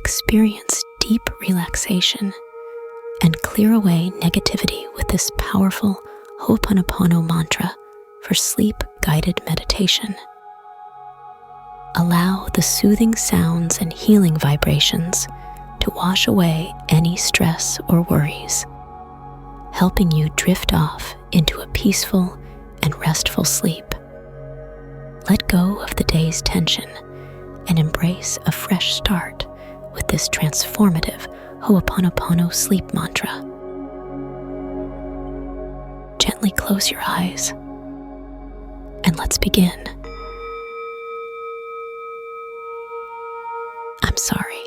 experience deep relaxation and clear away negativity with this powerful hooponopono mantra for sleep-guided meditation. Allow the soothing sounds and healing vibrations to wash away any stress or worries, helping you drift off into a peaceful and restful sleep. Let go of the day's tension and embrace a fresh start with this transformative hooponopono sleep mantra. Gently close your eyes and let's begin. I'm sorry.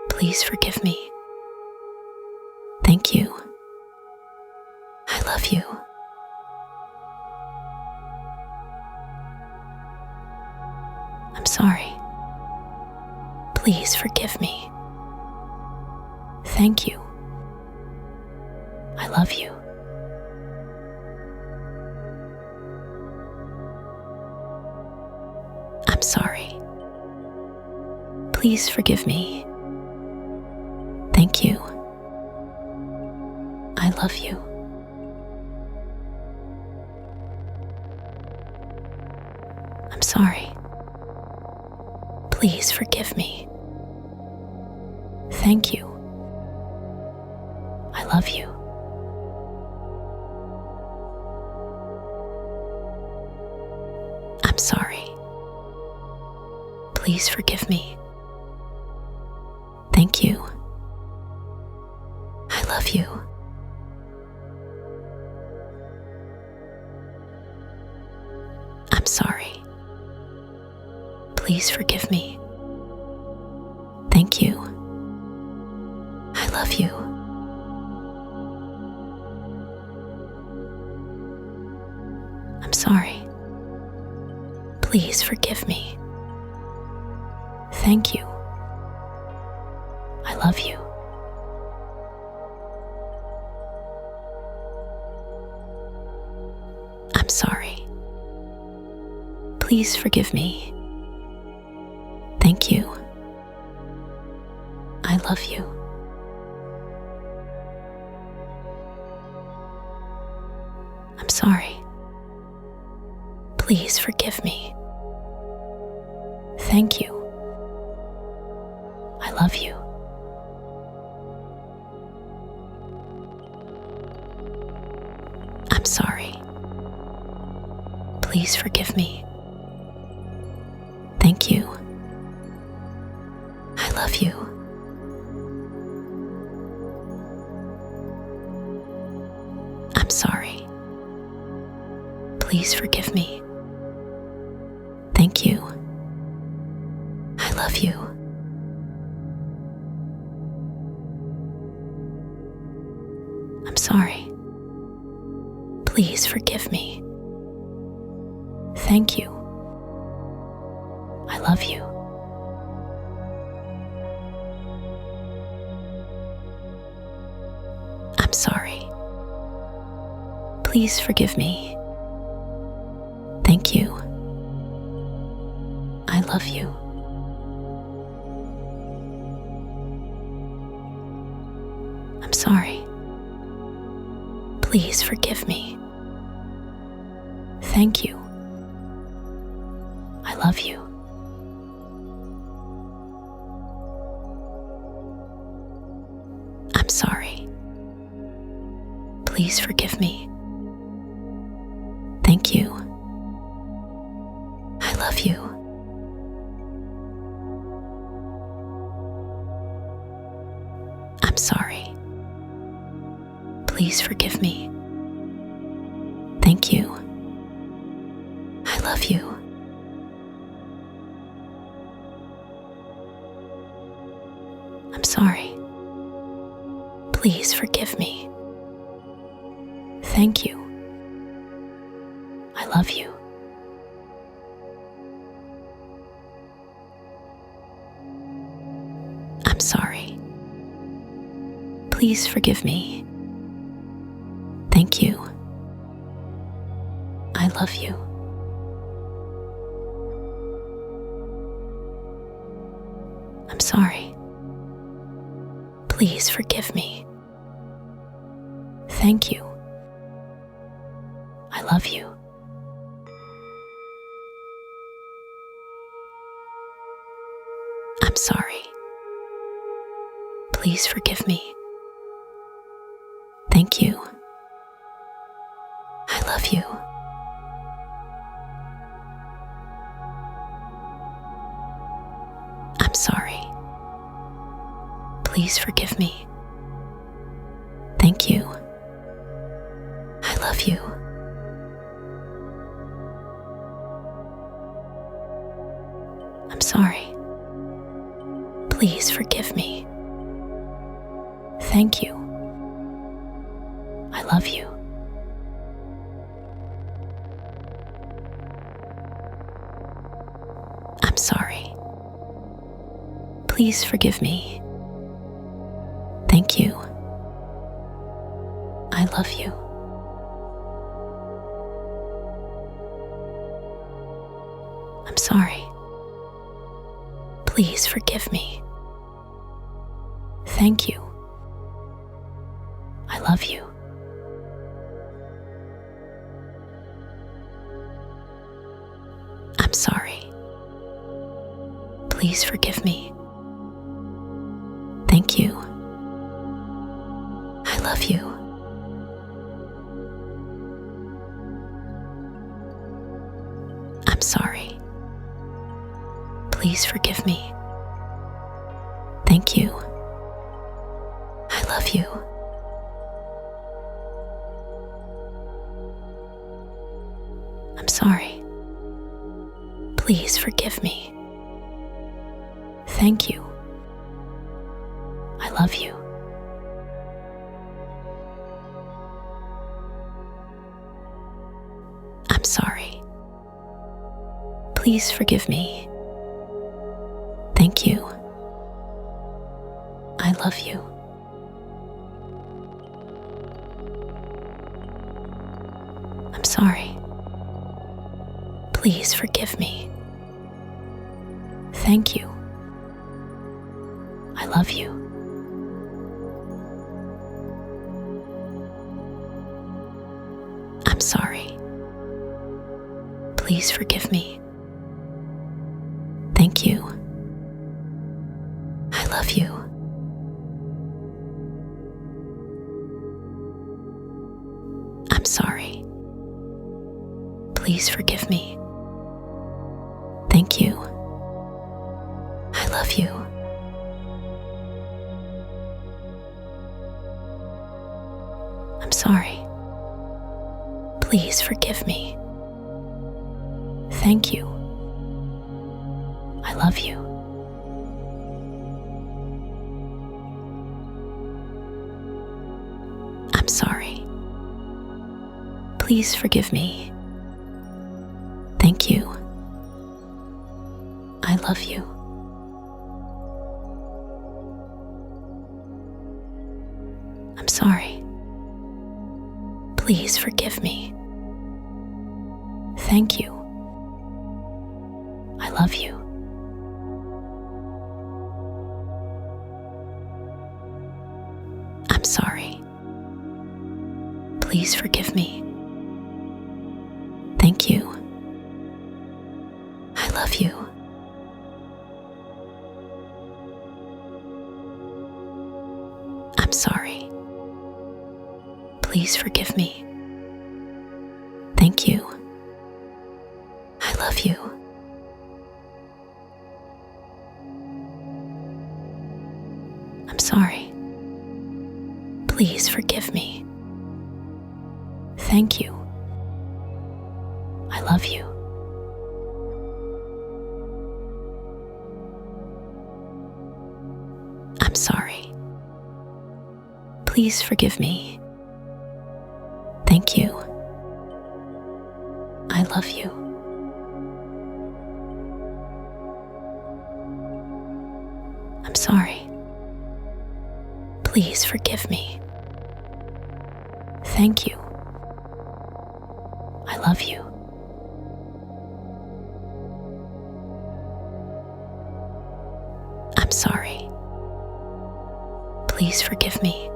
Please forgive me. Thank you. I love you. I'm sorry. Please forgive me. Thank you. I love you. I'm sorry. Please forgive me. Thank you. I love you. I'm sorry. Please forgive me. Thank you. I love you. I'm sorry. Please forgive me. Thank you. I love you. I'm sorry. Please forgive me. Thank you. I love you. I'm sorry. Please forgive me. Thank you. I love you. I'm sorry. Please forgive me. Thank you. I love you. I'm sorry. Please forgive me. Thank you. I love you. I'm sorry. Please forgive me. Thank you. I love you. I'm sorry. Please forgive me. Thank you. I love you. I'm sorry. Please forgive me. Thank you. I love you. I'm sorry. Please forgive me. Thank you. I love you. I'm sorry. Please forgive me. Thank you. I love you. I'm sorry. Please forgive me. Thank you. I love you. I'm sorry. Please forgive me. Thank you. I love you. I'm sorry. Please forgive me. Thank you. I love you. I'm sorry. Please forgive me. Thank you. I love you. I'm sorry. Please forgive me. Thank you. I love you. I'm sorry. Please forgive me. Thank you. I love you. I'm sorry. Please forgive me. Thank you. I love you. I'm sorry. Please forgive me. Thank you. I love you. I'm sorry. Please forgive me. Thank you. I love you. I'm sorry. Please forgive me. Thank you. I love you. I'm sorry. Please forgive me. Thank you. I love you. I'm sorry. Please forgive me. Thank you. I love you. I'm sorry. Please forgive me. Thank you. I love you. I'm sorry. Please forgive me. Thank you. I love you. I'm sorry. Please forgive me. Thank you. I love you. I'm sorry. Please forgive me. Thank you. I love you. I'm sorry. Please forgive me. Thank you. I love you. I'm sorry. Please forgive me. Thank you. I love you. I'm sorry. Please forgive me. Thank you. I love you. I'm sorry. Please forgive me. Thank you. I love you. I'm sorry. Please forgive me. Thank you. I love you. I'm sorry. Please forgive me. Thank you. I love you. I'm sorry. Please forgive me. Thank you. I love you. I'm sorry. Please forgive me. Thank you. I love you. I'm sorry. Please forgive me. Thank you. I love you. I'm I'm sorry. Please forgive me.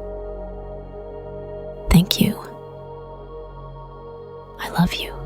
Thank you. I love you.